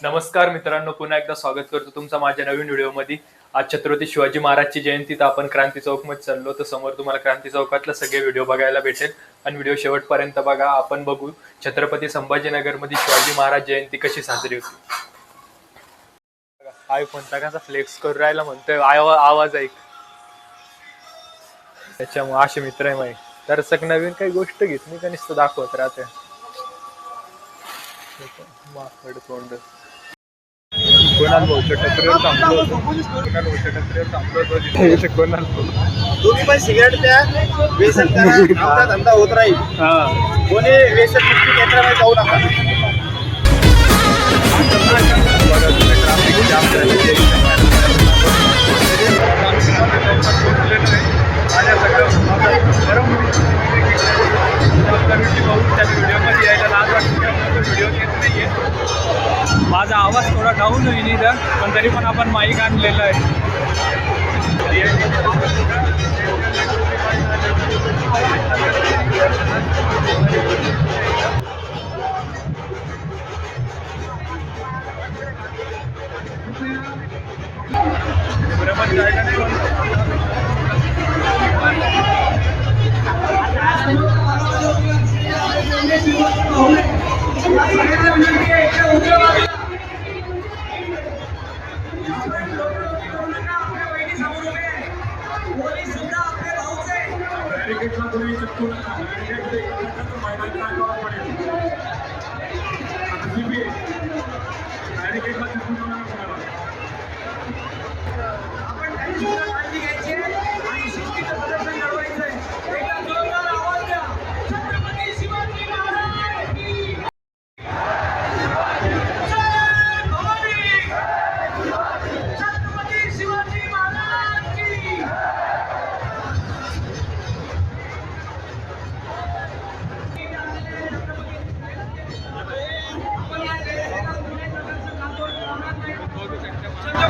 नमस्कार मित्रांनो, पुन्हा एकदा स्वागत करतो तुमचं माझ्या नवीन व्हिडिओमध्ये। आज छत्रपती शिवाजी महाराजची जयंती, तर आपण क्रांती चौकमध्ये चाललो। तर समोर तुम्हाला क्रांती चौकातले सगळे व्हिडिओ बघायला भेटेल आणि व्हिडिओ शेवटपर्यंत बघा। आपण बघू छत्रपती संभाजीनगरमध्ये शिवाजी महाराज जयंती कशी साजरी होती। आयफोन कसा फ्लेक्स करून राहिला म्हणतोय, आवाज ऐक। त्याच्यामुळे असे मित्र आहे माहिती, तर सग नवीन काही गोष्ट घेत नाही का, नुसतं दाखवत राहते माकड तोंड। कोणाल भाऊच्या टपरीवर थांबलो होतो, कोणाल भाऊच्या टपरीवर थांबलो होतो तिथे कोणाल तुम्ही पण सिगारेट द्या, व्यसन करा, आपला धंदा होत राहील। कोणी व्यसन मुक्ती केंद्रामध्ये जाऊ नका। ट्रॅफिक जाम झालेली व्हिडिओमध्ये यायला लाज वाटते, व्हिडिओ घेत नाहीये। माझा आवाज थोडा डाऊन होईल इथं, पण तरी पण आपण माईक आणलेला आहे। बरोबर जायला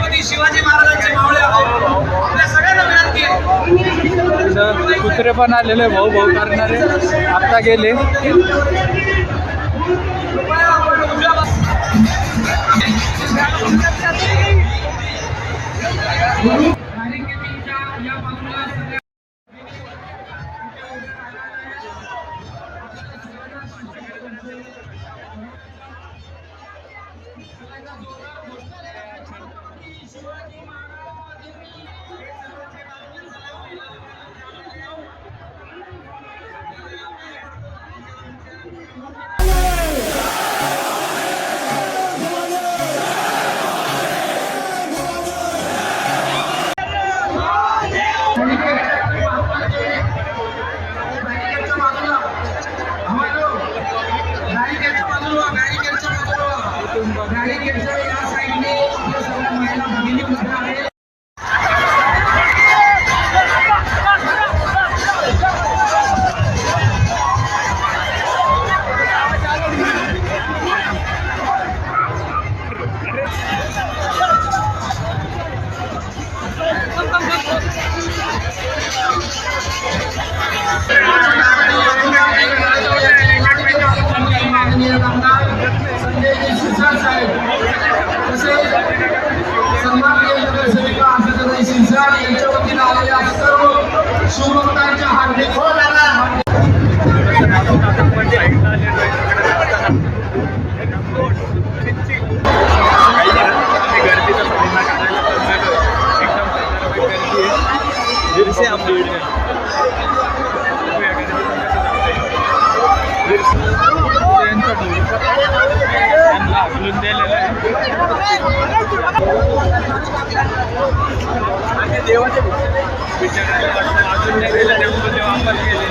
नाही शिवाजी महाराजांचे मावळे आपल्या सगळ्यांना विनंती आहे। कुत्रे पण आलेले भाऊ भाऊ करणारे आता गेले। शुभभक्तांच्या हार्दिक देवाचे अजून नाही गेले वापर केले।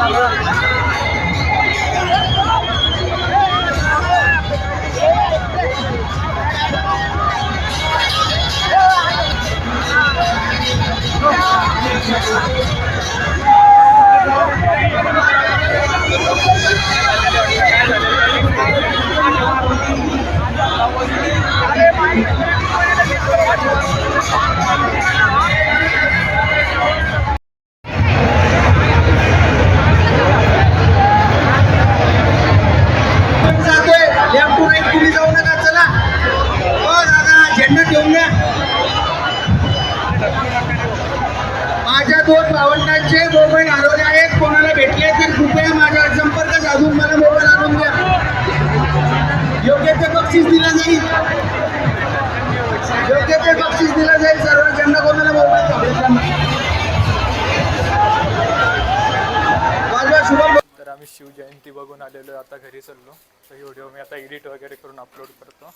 Oh, जातोय लेफ्ट टू राईट, तुम्ही जाऊ नका. चला हो दादा, झेंडा ठेवून द्या. माझ्या 2 भावंडांचे मोबाईल हरवले आहेत. कोणाला भेटले तर कृपया माझ्या संपर्क साधून मला मोबाईल आणून द्या. योग्य ते बक्षीस दिलं जाईल. योग्य ते बक्षीस दिलं जाईल सर्व ज्यांना कोणाला मोबाईल सापडेल. माझ्या शुभम. तर आम्ही शिवजयंती बघून आलेलो, आता घरी चाललो. तर ही व्हिडिओ मी आता एडिट वगैरे करून अपलोड करतो.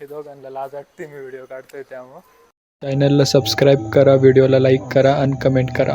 हे दोघांना लाज वाटते मी व्हिडिओ काढतोय त्यामुळं. चॅनलला सबस्क्राईब करा, व्हिडिओला लाईक करा आणि कमेंट करा.